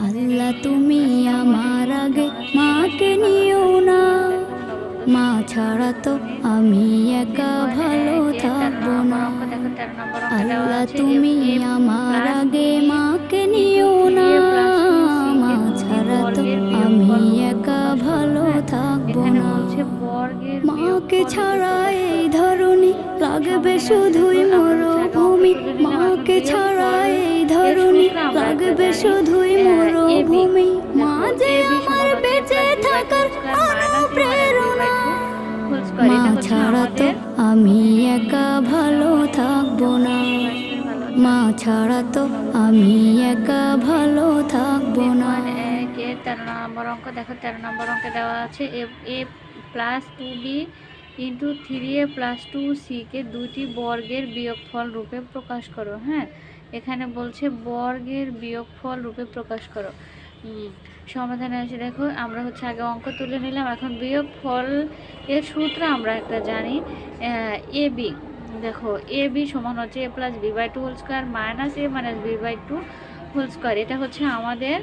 আল্লাহ তুমি আমার আগে মাকে নিও না, মা ছাড়া তো আমি একা ভালো থাকবো না। আল্লাহ তুমি আমার আগে মাকে নিও না, মা ছাড়া তো আমি একা ভালো থাকবো না। মাকে ছাড়া এই ধরনী লাগবে শুধুই মরুভূমি, মাকে ছাড়া এই ধরনী লাগবে শুধুই মরুভূমি। মা যে আমার বেঁচে থাকার অনুপ্রেরণা, মা ছাড়া তো আমি একা ভালো থাকবো না, মা ছাড়া তো আমি একা ভালো থাকবো না। 13 নম্বর অঙ্ক দেখো, 13 নম্বর অঙ্কে দেওয়া আছে a plus 2b into 3a plus 2c কে দুইটি বর্গের বিয়োগফল রূপে প্রকাশ করো। হ্যাঁ, এখানে বলছে বর্গের বিয়োগফল রূপে প্রকাশ করো। সমাধানে আছে দেখো, আমরা হচ্ছে আগে অঙ্ক তুলে নিলাম, এখন বিয়োগফল এর সূত্র আমরা একটা জানি, এ বি। দেখো এ বি সমান হচ্ছে a plus B by 2 whole square minus A minus B by 2 whole square. এটা হচ্ছে আমাদের